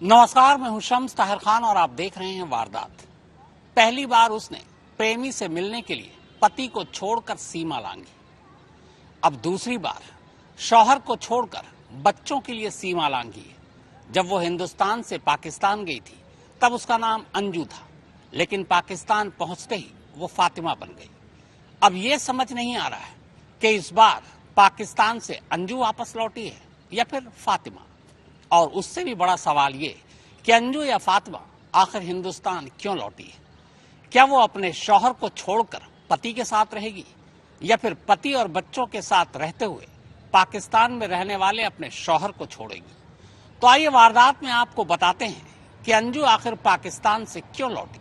नमस्कार, मैं हूं शम्स ताहिर खान और आप देख रहे हैं वारदात। पहली बार उसने प्रेमी से मिलने के लिए पति को छोड़कर सीमा लांघी। अब दूसरी बार शौहर को छोड़कर बच्चों के लिए सीमा लांघी है। जब वो हिंदुस्तान से पाकिस्तान गई थी तब उसका नाम अंजू था, लेकिन पाकिस्तान पहुंचते ही वो फातिमा बन गई। अब ये समझ नहीं आ रहा है कि इस बार पाकिस्तान से अंजू वापस लौटी है या फिर फातिमा। और उससे भी बड़ा सवाल ये कि अंजू या फातिमा आखिर हिंदुस्तान क्यों लौटी है। क्या वो अपने शौहर को छोड़कर पति के साथ रहेगी या फिर पति और बच्चों के साथ रहते हुए पाकिस्तान में रहने वाले अपने शौहर को छोड़ेगी। तो आइए वारदात में आपको बताते हैं कि अंजू आखिर पाकिस्तान से क्यों लौटी।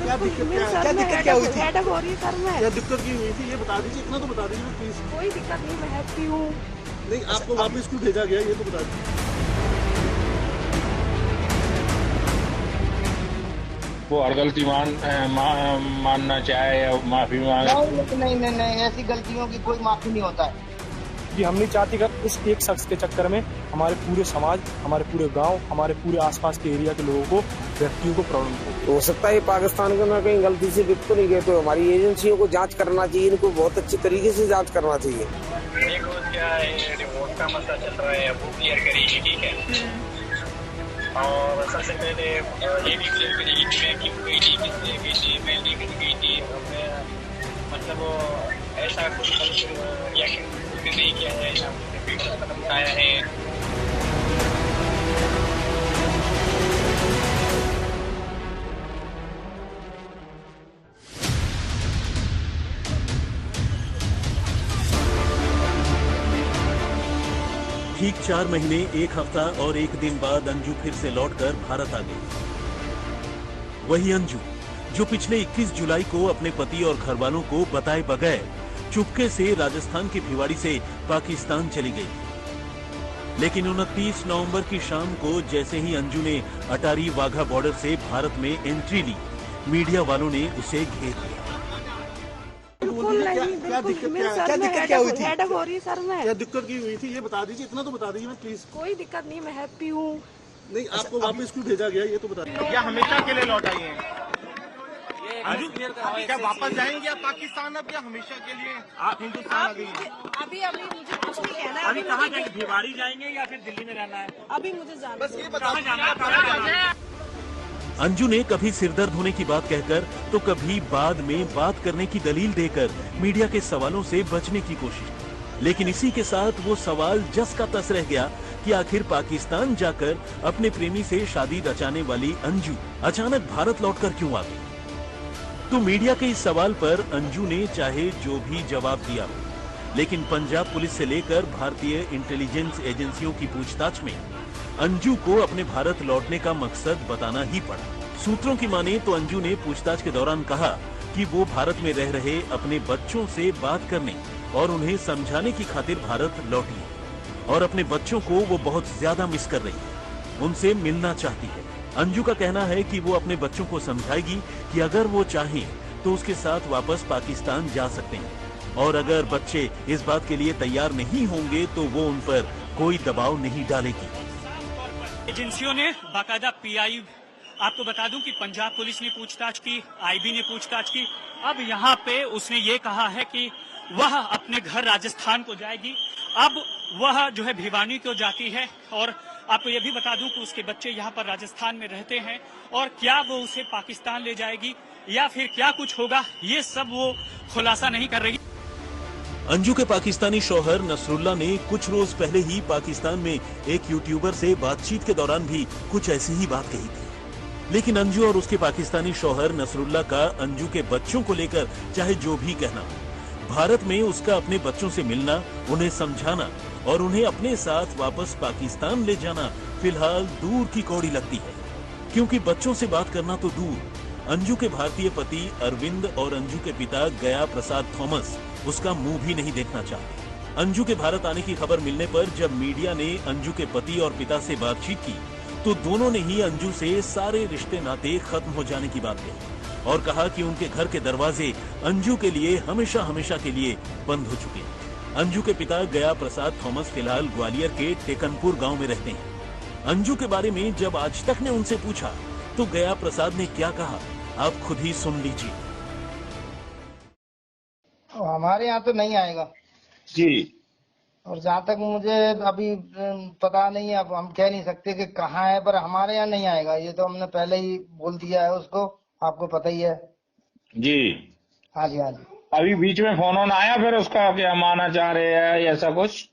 क्या दिक्कत क्या हुई थी? हेडेक हो रही है सर में। क्या दिक्कत की हुई थी ये बता दीजिए, इतना तो बता दीजिए प्लीज। कोई दिक्कत नहीं, मैं हैप्पी हूँ। नहीं, आपको वापस क्यों भेजा गया ये तो बता दीजिए। वो हर गलती मानना चाहे या माफी मांगे। नहीं, ऐसी गलतियों की कोई माफी नहीं होता है। कि हम नहीं चाहते कि इस एक शख्स के चक्कर में हमारे पूरे समाज, हमारे पूरे गांव, हमारे पूरे आसपास के एरिया के लोगों को, व्यक्तियों को प्रॉब्लम हो सकता है पाकिस्तान के ना कहीं गलती से लिप्त तो नहीं गए, तो हमारी एजेंसियों को जांच करना चाहिए, इनको बहुत अच्छी तरीके से जांच करना चाहिए। देखो क्या है, रिमोट का मसला चल रहा है, वो क्लियर करेगी, ठीक है। और सबसे पहले ये भी क्लियर करेगी कि मैं क्यों गई थी, किसने गई थी, मैं लेकर गई थी, मतलब ऐसा कुछ रिएक्शन नहीं किया है या कदम उठाया है। ठीक 4 महीने, 1 हफ्ता और 1 दिन बाद अंजू फिर से लौटकर भारत आ गई। वही अंजू जो पिछले 21 जुलाई को अपने पति और घरवालों को बताए बगैर चुपके से राजस्थान के भिवाड़ी से पाकिस्तान चली गई। लेकिन 29 नवंबर की शाम को जैसे ही अंजू ने अटारी वाघा बॉर्डर से भारत में एंट्री ली, मीडिया वालों ने उसे घेर लिया। क्या दिक्कत क्या हुई थी? हेडेक हो रही है सर में। क्या दिक्कत की हुई थी ये बता दीजिए, इतना तो बता दीजिए मैं प्लीज। कोई दिक्कत नहीं, मैं हैप्पी हूँ। नहीं, आपको वापस क्यों भेजा गया ये तो बता दीजिए। क्या हमेशा के लिए लौट आई है? क्या वापस जाएंगे आप पाकिस्तान अब, या हमेशा के लिए आप हिंदुस्तान आ गई? अभी मुझे कुछ नहीं कहना है। अभी कहाँ जाएंगे? भिवाड़ी जाएंगे या फिर दिल्ली में रहना है? अभी मुझे जाना बस ये कहाँ जाना है? अंजू ने कभी सिरदर्द होने की बात कहकर तो कभी बाद में बात करने की दलील देकर मीडिया के सवालों से बचने की कोशिश। लेकिन इसी के साथ वो सवाल जस का तस रह गया कि आखिर पाकिस्तान जाकर अपने प्रेमी से शादी रचाने वाली अंजू अचानक भारत लौटकर क्यों आ गई। तो मीडिया के इस सवाल पर अंजू ने चाहे जो भी जवाब दिया, लेकिन पंजाब पुलिस से लेकर भारतीय इंटेलिजेंस एजेंसियों की पूछताछ में अंजू को अपने भारत लौटने का मकसद बताना ही पड़ा। सूत्रों की माने तो अंजू ने पूछताछ के दौरान कहा कि वो भारत में रह रहे अपने बच्चों से बात करने और उन्हें समझाने की खातिर भारत लौटी है और अपने बच्चों को वो बहुत ज्यादा मिस कर रही है, उनसे मिलना चाहती है। अंजू का कहना है कि वो अपने बच्चों को समझाएगी कि अगर वो चाहें तो उसके साथ वापस पाकिस्तान जा सकते हैं और अगर बच्चे इस बात के लिए तैयार नहीं होंगे तो वो उन पर कोई दबाव नहीं डालेगी। एजेंसियों ने बाकायदा पीआई, आपको बता दूं कि पंजाब पुलिस ने पूछताछ की, आईबी ने पूछताछ की। अब यहाँ पे उसने ये कहा है कि वह अपने घर राजस्थान को जाएगी। अब वह जो है भिवानी को जाती है और आपको ये भी बता दूं कि उसके बच्चे यहाँ पर राजस्थान में रहते हैं और क्या वो उसे पाकिस्तान ले जाएगी या फिर क्या कुछ होगा, ये सब वो खुलासा नहीं कर रही। अंजू के पाकिस्तानी शौहर नसरुल्ला ने कुछ रोज पहले ही पाकिस्तान में एक यूट्यूबर से बातचीत के दौरान भी कुछ ऐसी ही बात कही थी। लेकिन अंजू और उसके पाकिस्तानी शौहर नसरुल्ला का अंजू के बच्चों को लेकर चाहे जो भी कहना, भारत में उसका अपने बच्चों से मिलना, उन्हें समझाना और उन्हें अपने साथ वापस पाकिस्तान ले जाना फिलहाल दूर की कौड़ी लगती है। क्योंकि बच्चों से बात करना तो दूर, अंजू के भारतीय पति अरविंद और अंजू के पिता गया प्रसाद थॉमस उसका मुंह भी नहीं देखना चाहते। अंजू के भारत आने की खबर मिलने पर जब मीडिया ने अंजू के पति और पिता से बातचीत की तो दोनों ने ही अंजू से सारे रिश्ते नाते खत्म हो जाने की बात कही। और कहा कि उनके घर के दरवाजे अंजू के लिए हमेशा हमेशा के लिए बंद हो चुके हैं। अंजू के पिता गया प्रसाद थॉमस फिलहाल ग्वालियर के टेकनपुर गांव में रहते हैं। अंजू के बारे में जब आज तक ने उनसे पूछा तो गया प्रसाद ने क्या कहा, आप खुद ही सुन लीजिए। हमारे यहाँ तो नहीं आएगा जी। और जहाँ तक मुझे अभी पता नहीं है, अब हम कह नहीं सकते कि कहाँ है, पर हमारे यहाँ नहीं आएगा। ये तो हमने पहले ही बोल दिया है उसको, आपको पता ही है जी। हाँ जी हाँ जी। अभी बीच में फोन ऑन आया फिर उसका कि हम आना चाह रहे हैं ऐसा कुछ?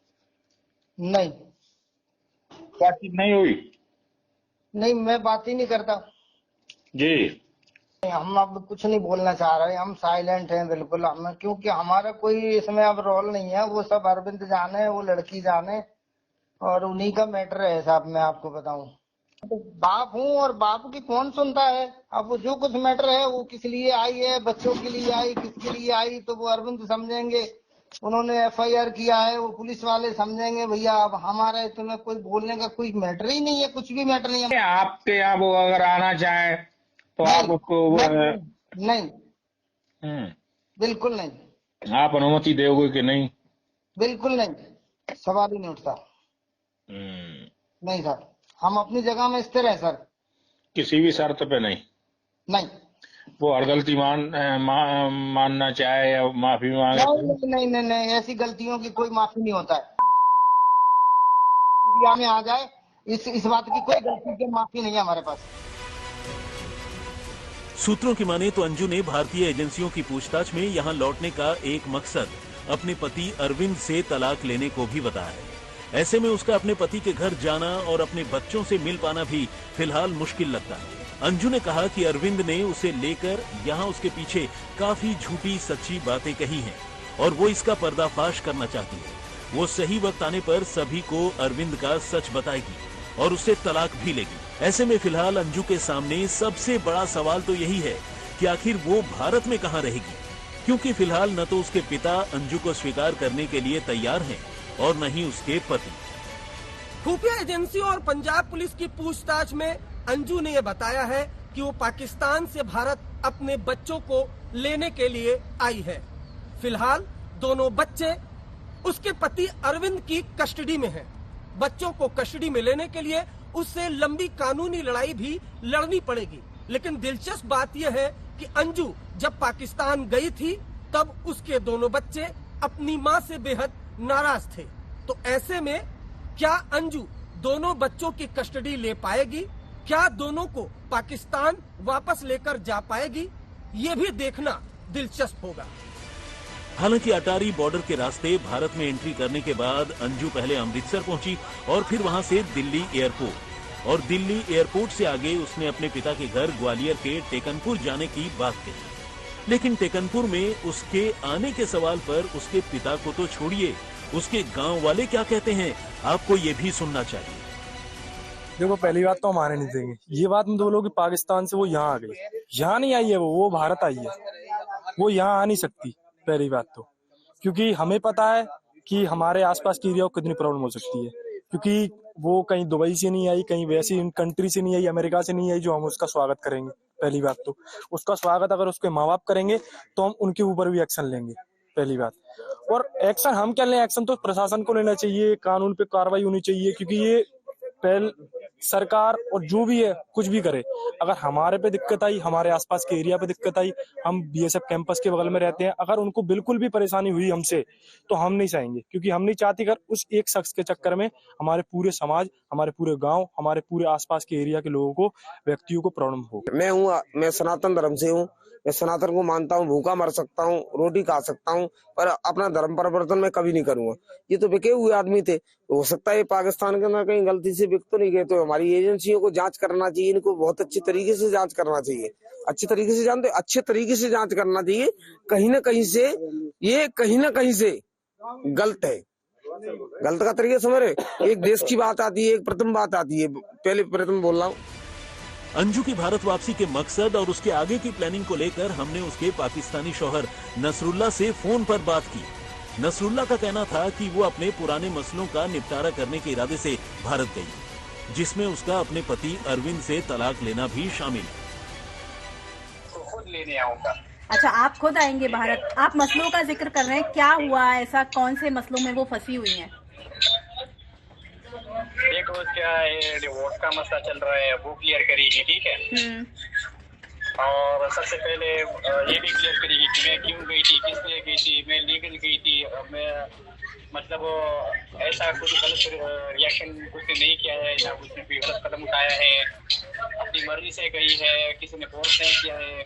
नहीं, बातचीत नहीं हुई? नहीं, मैं बात ही नहीं करता जी। हम अब कुछ नहीं बोलना चाह रहे, हम साइलेंट हैं बिल्कुल। हम क्योंकि हमारा कोई इसमें अब रोल नहीं है, वो सब अरविंद जाने, वो लड़की जाने, और उन्हीं का मैटर है साहब। मैं आपको बताऊं तो बाप हूँ, और बाप की कौन सुनता है। अब वो जो कुछ मैटर है वो किस लिए आई है, बच्चों के लिए आई, किसके लिए आई, तो वो अरविंद समझेंगे। उन्होंने FIR किया है, वो पुलिस वाले समझेंगे। भैया अब हमारा इसमें कोई बोलने का कोई मैटर ही नहीं है, कुछ भी मैटर नहीं है। आपके यहाँ वो अगर आना चाहे तो आप उसको नहीं, बिल्कुल नहीं। आप अनुमति दोगे कि नहीं? बिल्कुल नहीं, सवाल ही नहीं उठता। नहीं सर, हम अपनी जगह में स्थिर है सर। किसी भी शर्त पे नहीं? नहीं। वो हर गलती मानना चाहे या माफी मांगे? नहीं नहीं नहीं, ऐसी गलतियों की कोई माफी नहीं होता है। इंडिया में आ जाए, इस बात की कोई गलती की माफी नहीं है हमारे पास। सूत्रों की माने तो अंजू ने भारतीय एजेंसियों की पूछताछ में यहां लौटने का एक मकसद अपने पति अरविंद से तलाक लेने को भी बताया है। ऐसे में उसका अपने पति के घर जाना और अपने बच्चों से मिल पाना भी फिलहाल मुश्किल लगता है। अंजू ने कहा कि अरविंद ने उसे लेकर यहां उसके पीछे काफी झूठी सच्ची बातें कही हैं और वो इसका पर्दाफाश करना चाहती है। वो सही वक्त आने पर सभी को अरविंद का सच बताएगी और उससे तलाक भी लेगी। ऐसे में फिलहाल अंजू के सामने सबसे बड़ा सवाल तो यही है कि आखिर वो भारत में कहां रहेगी, क्योंकि फिलहाल न तो उसके पिता अंजू को स्वीकार करने के लिए तैयार हैं और न ही उसके पति। खुफिया एजेंसियों और पंजाब पुलिस की पूछताछ में अंजू ने यह बताया है कि वो पाकिस्तान से भारत अपने बच्चों को लेने के लिए आई है। फिलहाल दोनों बच्चे उसके पति अरविंद की कस्टडी में हैं। बच्चों को कस्टडी में लेने के लिए उससे लंबी कानूनी लड़ाई भी लड़नी पड़ेगी। लेकिन दिलचस्प बात यह है कि अंजू जब पाकिस्तान गई थी तब उसके दोनों बच्चे अपनी मां से बेहद नाराज थे। तो ऐसे में क्या अंजू दोनों बच्चों की कस्टडी ले पाएगी? क्या दोनों को पाकिस्तान वापस लेकर जा पाएगी? ये भी देखना दिलचस्प होगा। हालांकि अटारी बॉर्डर के रास्ते भारत में एंट्री करने के बाद अंजू पहले अमृतसर पहुंची और फिर वहां से दिल्ली एयरपोर्ट, और दिल्ली एयरपोर्ट से आगे उसने अपने पिता के घर ग्वालियर के टेकनपुर जाने की बात कही। लेकिन टेकनपुर में उसके आने के सवाल पर उसके पिता को तो छोड़िए, उसके गांव वाले क्या कहते हैं आपको ये भी सुनना चाहिए। देखो, पहली बात तो हम आने नहीं देंगे। ये बात मत बोलो कि पाकिस्तान से वो यहाँ आ गई। यहाँ नहीं आई है, वो भारत आई है। वो यहाँ आ नहीं सकती पहली बात तो, क्योंकि हमें पता है कि हमारे आसपास की एरिया को कितनी प्रॉब्लम हो सकती है। क्योंकि वो कहीं दुबई से नहीं आई, कहीं वैसी कंट्री से नहीं आई, अमेरिका से नहीं आई जो हम उसका स्वागत करेंगे। पहली बात तो उसका स्वागत अगर उसके माँ बाप करेंगे तो हम उनके ऊपर भी एक्शन लेंगे, पहली बात। और एक्शन हम क्या लें, एक्शन तो प्रशासन को लेना चाहिए, कानून पे कार्रवाई होनी चाहिए। क्योंकि ये पहल सरकार और जो भी है कुछ भी करे, अगर हमारे पे दिक्कत आई, हमारे आसपास के एरिया पे दिक्कत आई, हम BSF कैंपस के बगल में रहते हैं, अगर उनको बिल्कुल भी परेशानी हुई हमसे तो हम नहीं चाहेंगे। क्योंकि हम नहीं चाहते अगर उस एक शख्स के चक्कर में हमारे पूरे समाज, हमारे पूरे गांव, हमारे पूरे आसपास के एरिया के लोगों को, व्यक्तियों को प्रॉब्लम हो। मैं सनातन धर्म से हूँ। मैं सनातन को मानता हूँ, भूखा मर सकता हूँ, रोटी खा सकता हूँ, पर अपना धर्म परिवर्तन मैं कभी नहीं करूंगा। ये तो बिके हुए आदमी थे, हो सकता है पाकिस्तान के अंदर कहीं गलती से बिक तो नहीं गए। तो हमारी एजेंसियों को जांच करना चाहिए, इनको बहुत अच्छी तरीके से जांच करना चाहिए, अच्छे तरीके से जानते, अच्छे तरीके से जांच करना चाहिए। कहीं ना कहीं से ये कहीं ना कहीं से गलत है। गलत का तरीका समझ रहे, एक देश की बात आती है, एक प्रथम बात आती है, पहले प्रथम बोल रहा हूँ। अंजू की भारत वापसी के मकसद और उसके आगे की प्लानिंग को लेकर हमने उसके पाकिस्तानी शौहर नसरुल्ला से फोन पर बात की। नसरुल्ला का कहना था कि वो अपने पुराने मसलों का निपटारा करने के इरादे से भारत गई, जिसमें उसका अपने पति अरविंद से तलाक लेना भी शामिल है। लेने आऊंगा। अच्छा, आप खुद आएंगे भारत? आप मसलों का जिक्र कर रहे हैं, क्या हुआ ऐसा, कौन से मसलों में वो फंसी हुई हैं? देखो क्या है, डिवोर्स का मसला चल रहा है, वो क्लियर करेगी, ठीक है। और सबसे पहले ये भी क्लियर करेगी कि मैं क्यों गई थी, किस लिए गई थी, मैं लीगल गई थी, मैं मतलब ऐसा कुछ गलत रिएक्शन कुछ नहीं किया है, ना उसने कोई गलत कदम उठाया है, अपनी मर्जी से गई है, किसी ने फोर्स नहीं किया है।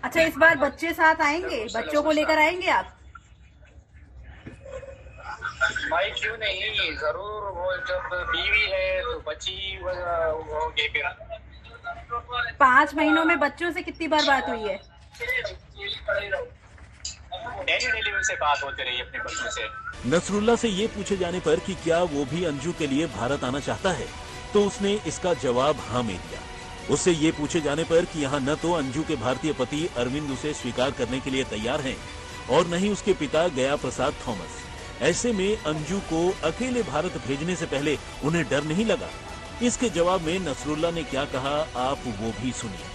अच्छा, इस बार बच्चे साथ आएंगे, बच्चों को लेकर आएंगे आप? भाई क्यों नहीं, जरूर। वो जब बीवी है तो बच्ची होगी फिर। 5 महीनों में बच्चों से कितनी बार बात हुई है? डेली उनसे बात होती रही अपने बच्चों से। नसरुल्ला से ये पूछे जाने पर कि क्या वो भी अंजू के लिए भारत आना चाहता है, तो उसने इसका जवाब हाँ में दिया। उससे ये पूछे जाने पर कि यहाँ न तो अंजू के भारतीय पति अरविंद उसे स्वीकार करने के लिए तैयार हैं और न ही उसके पिता गया प्रसाद थॉमस। ऐसे में अंजू को अकेले भारत भेजने से पहले उन्हें डर नहीं लगा। इसके जवाब में नसरुल्ला ने क्या कहा, आप वो भी सुनिए।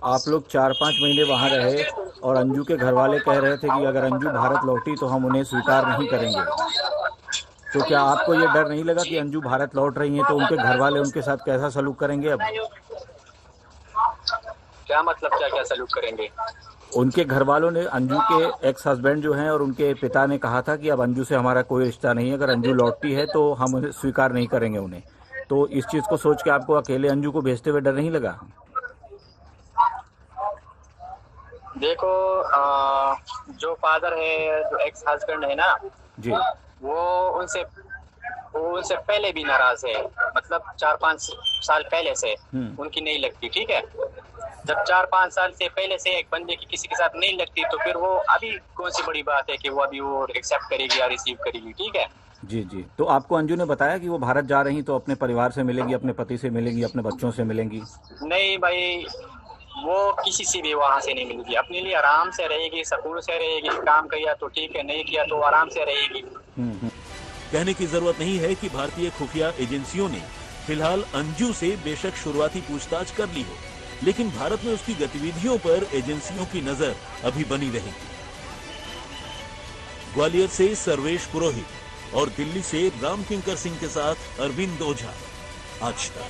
आप लोग 4-5 महीने वहाँ रहे और अंजू के घर वाले कह रहे थे कि अगर अंजू भारत लौटी तो हम उन्हें स्वीकार नहीं करेंगे। तो क्या आपको ये डर नहीं लगा कि अंजू भारत लौट रही हैं तो उनके घर वाले उनके साथ कैसा सलूक करेंगे? अब क्या मतलब क्या सलूक करेंगे? उनके घर वालों ने, अंजू के एक्स हस्बैंड जो हैं और उनके पिता ने कहा था कि अब अंजू से हमारा कोई रिश्ता नहीं है, अगर अंजू लौटती है तो हम उन्हें स्वीकार नहीं करेंगे उन्हें। तो इस चीज को सोच के आपको अकेले अंजू को भेजते हुए डर नहीं लगा? देखो जो फादर है, जो एक्स हस्बैंड है ना जी, वो उनसे पहले भी नाराज है, मतलब 4-5 साल पहले से उनकी नहीं लगती, ठीक है। जब 4-5 साल से पहले से एक बंदे की किसी के साथ नहीं लगती तो फिर वो अभी कौन सी बड़ी बात है कि वो अभी वो एक्सेप्ट करेगी या रिसीव करेगी, ठीक है। जी जी। तो आपको अंजू ने बताया कि वो भारत जा रही तो अपने परिवार से मिलेंगी, अपने पति से मिलेंगी, अपने बच्चों से मिलेंगी? नहीं भाई, वो किसी से भी वहाँ से नहीं मिलेगी, अपने लिए आराम से रहेगी, सुकून से रहेगी, काम किया तो ठीक है, नहीं किया तो आराम से रहेगी। कहने की जरूरत नहीं है कि भारतीय खुफिया एजेंसियों ने फिलहाल अंजू से बेशक शुरुआती पूछताछ कर ली हो, लेकिन भारत में उसकी गतिविधियों पर एजेंसियों की नजर अभी बनी रहेगी। ग्वालियर से सर्वेश पुरोहित और दिल्ली से राम किंकर सिंह के साथ अरविंद ओझा, आज तक।